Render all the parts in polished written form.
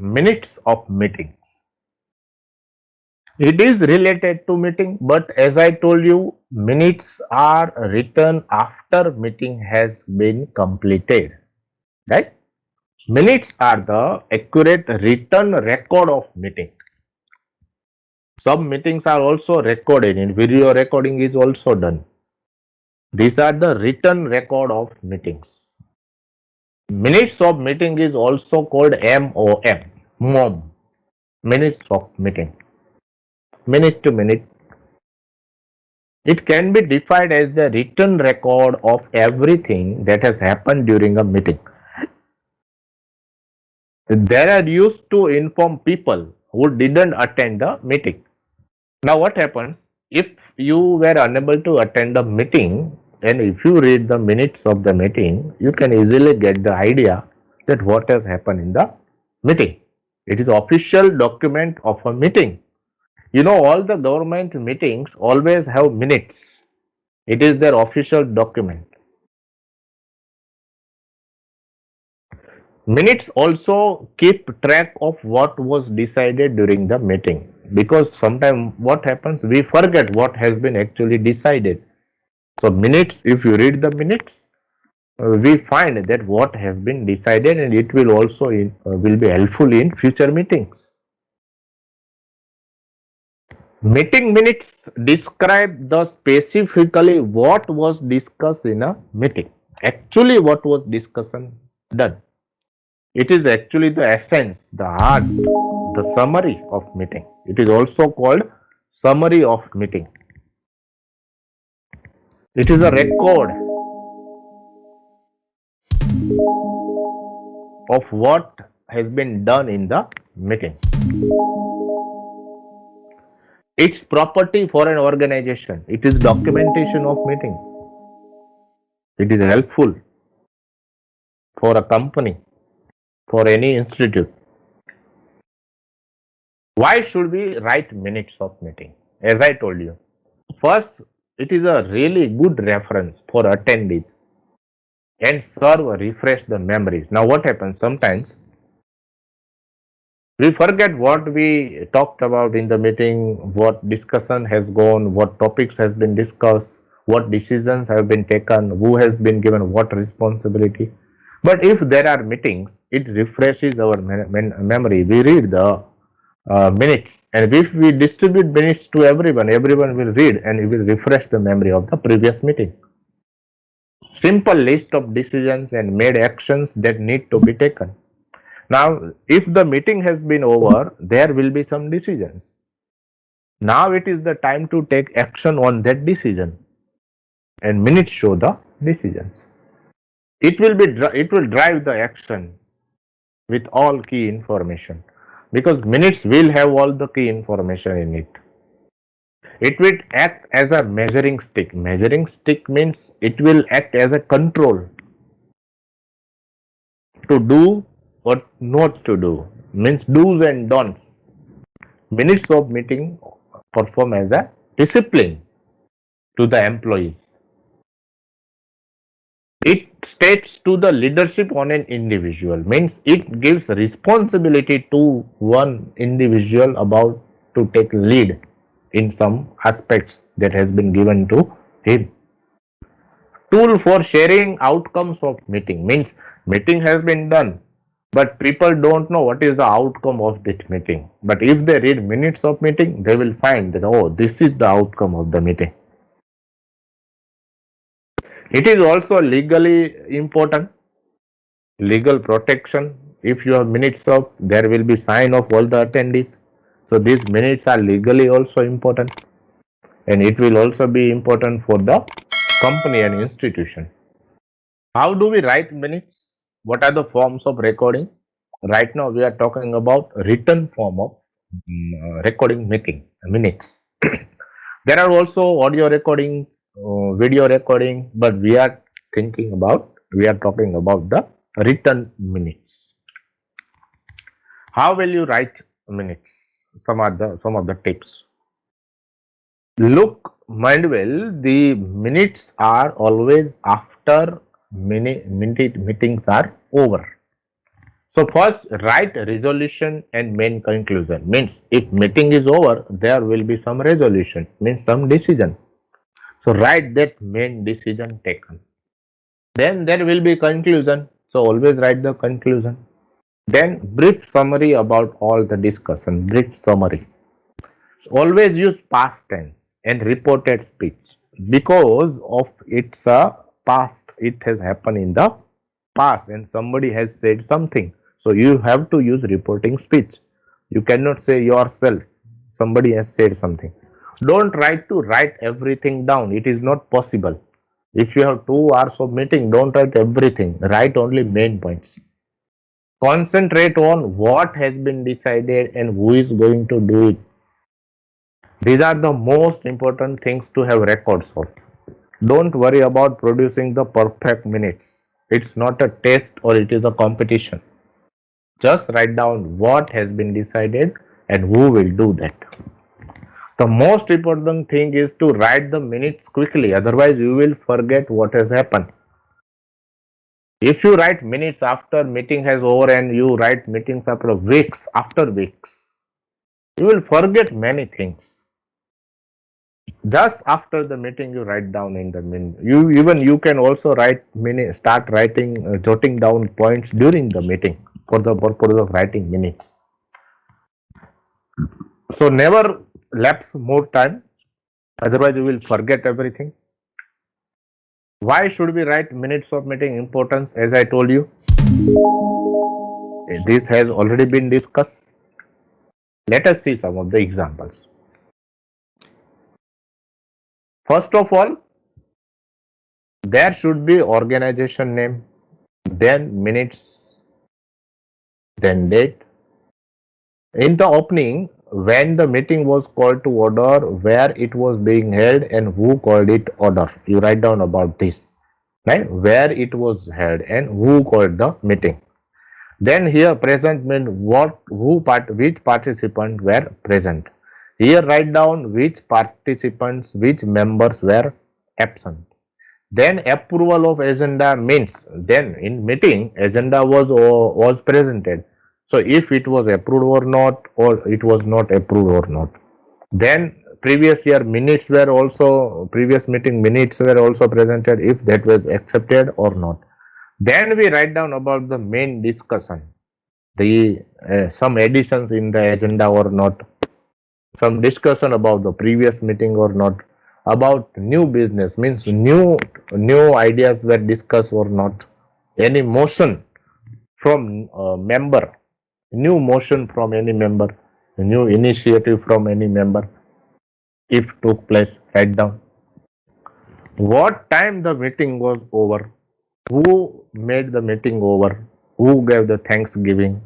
minutes of meetings. It is related to meeting, but as I told you, minutes are written after meeting has been completed, right? Minutes are the accurate written record of meeting. Some meetings are also recorded, in video recording is also done. These are the written record of meetings. Minutes of meeting is also called MOM, minutes of meeting, minute to minute. It can be defined as the written record of everything that has happened during a meeting. They are used to inform people who didn't attend the meeting. Now, what happens if you were unable to attend the meeting, and if you read the minutes of the meeting, you can easily get the idea that what has happened in the meeting. It is official document of a meeting. You know, all the government meetings always have minutes. It is their official document. Minutes also keep track of what was decided during the meeting, because sometimes what happens, we forget what has been actually decided. So minutes, if you read the minutes, we find that what has been decided, and it will also will be helpful in future meetings. Meeting minutes describe the specifically what was discussed in a meeting. Actually, what was discussion done. It is actually the essence, the heart, the summary of meeting. It is also called summary of meeting. It is a record of what has been done in the meeting. It's property for an organization. It is documentation of meeting. It is helpful for a company, for any institute. Why should we write minutes of meeting? As I told you, first, it is a really good reference for attendees and serve refresh the memories. Now, what happens sometimes we forget what we talked about in the meeting, what discussion has gone, what topics has been discussed, what decisions have been taken, who has been given what responsibility. But if there are meetings, it refreshes our memory. We read the minutes, and if we distribute minutes to everyone, everyone will read and it will refresh the memory of the previous meeting. Simple list of decisions and made actions that need to be taken. Now, if the meeting has been over, there will be some decisions. Now it is the time to take action on that decision, and minutes show the decisions. It will drive the action with all key information, because minutes will have all the key information in it. It will act as a measuring stick. Measuring stick means it will act as a control to do what not to do, means do's and don'ts. Minutes of meeting perform as a discipline to the employees. It states to the leadership on an individual, means it gives responsibility to one individual about to take lead in some aspects that has been given to him. Tool for sharing outcomes of meeting, means meeting has been done, but people don't know what is the outcome of that meeting. But if they read minutes of meeting, they will find that, oh, this is the outcome of the meeting. It is also legally important, legal protection. If you have minutes of, there will be sign of all the attendees. So these minutes are legally also important, and it will also be important for the company and institution. How do we write minutes? What are the forms of recording? Right now we are talking about written form of recording meeting minutes. There are also audio recordings, video recording, but we are talking about the written minutes. How will you write minutes? Some of the tips. Look, Manuel, the minutes are always after meetings are over. So first write resolution and main conclusion. Means if meeting is over, there will be some resolution, means some decision. So write that main decision taken. Then there will be conclusion. So always write the conclusion. Then brief summary about all the discussion. Brief summary. Always use past tense and reported speech because of its past. It has happened in the past and somebody has said something. So you have to use reporting speech. You cannot say yourself. Somebody has said something. Don't try to write everything down. It is not possible. If you have 2 hours of meeting, don't write everything. Write only main points. Concentrate on what has been decided and who is going to do it. These are the most important things to have records of. Don't worry about producing the perfect minutes. It's not a test or it is a competition. Just write down what has been decided and who will do that. The most important thing is to write the minutes quickly, otherwise, you will forget what has happened. If you write minutes after meeting has over and you write meetings after weeks, you will forget many things. Just after the meeting, you write down in the minute. You can also start writing, jotting down points during the meeting for the purpose of writing minutes. So never lapse more time, otherwise you will forget everything. Why should we write minutes of meeting importance? As I told you, this has already been discussed. Let us see some of the examples. First of all, there should be organization name, then minutes, then date. In the opening, when the meeting was called to order, where it was being held, and who called it order. You write down about this, right? Where it was held and who called the meeting. Then here present means which participants were present. Here write down which participants, which members were absent. Then approval of agenda means then in meeting agenda was presented. So if it was approved or not, or it was not approved or not. Then previous meeting minutes were also presented if that was accepted or not. Then we write down about the main discussion, the some additions in the agenda or not, some discussion about the previous meeting or not, about new business means new ideas were discussed or not, any motion from member, new motion from any member, new initiative from any member, if took place, write down. What time the meeting was over, who made the meeting over, who gave the thanksgiving.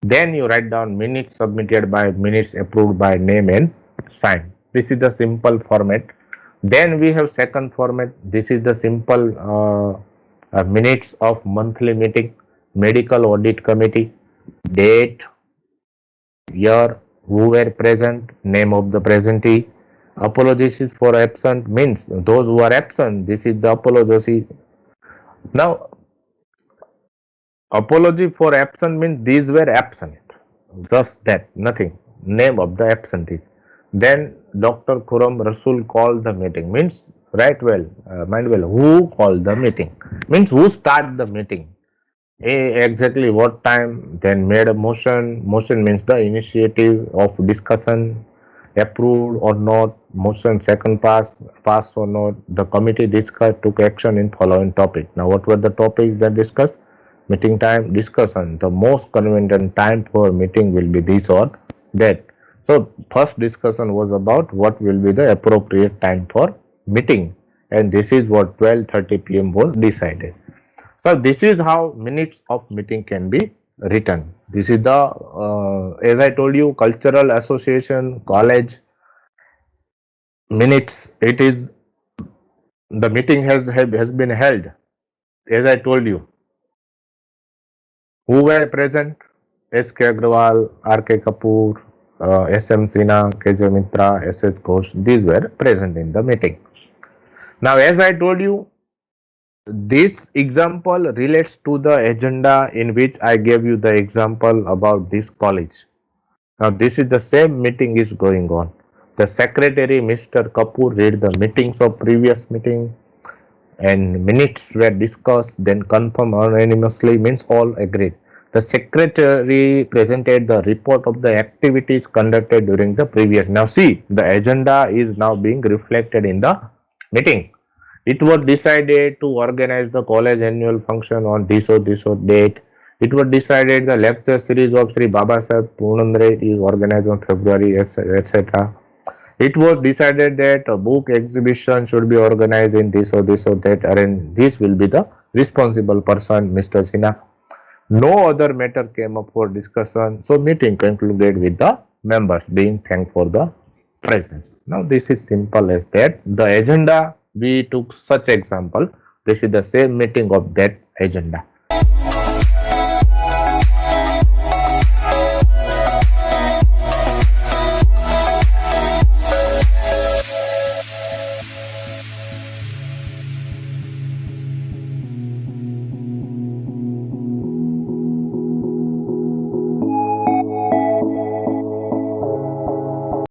Then you write down minutes submitted by, minutes approved by, name and sign. This is the simple format. Then we have second format. This is the simple minutes of monthly meeting, medical audit committee, date, year, who were present, name of the presentee. Apologies for absent means those who are absent. This is the apology. Now, apology for absent means these were absent. Just that, nothing. Name of the absentees. Then Dr. Khurram Rasul called the meeting. Means right well, mind well. Who called the meeting? Means who started the meeting? Exactly what time? Then made a motion. Motion means the initiative of discussion. Approved or not. Motion second pass or not. The committee discussed, took action in following topic. Now what were the topics that discussed? Meeting time, discussion. The most convenient time for meeting will be this or that. So first discussion was about what will be the appropriate time for meeting, and this is what 12:30 p.m. was decided. So this is how minutes of meeting can be written. This is the as I told you, cultural association, college minutes. It is the meeting has been held. As I told you, who were present? S.K. Agrawal, R.K. Kapoor, S.M. Sinha, K.J. Mitra, S.H. Ghosh, these were present in the meeting. Now, as I told you, This example relates to the agenda in which I gave you the example about this college. Now this is the same meeting is going on. The secretary Mr. Kapoor read the meetings of previous meeting and minutes were discussed, then confirmed unanimously, means all agreed. The secretary presented the report of the activities conducted during the previous. Now see, the agenda is now being reflected in the meeting. It was decided to organize the college annual function on this or date. It was decided the lecture series of Sri Baba Sahib Purnandre is organized on February, etc. It was decided that a book exhibition should be organized in this or that, and this will be the responsible person, Mr. Sinha. No other matter came up for discussion, so meeting concluded with the members being thanked for the presence. Now this is simple as that. The agenda, we took such example. This is the same meeting of that agenda.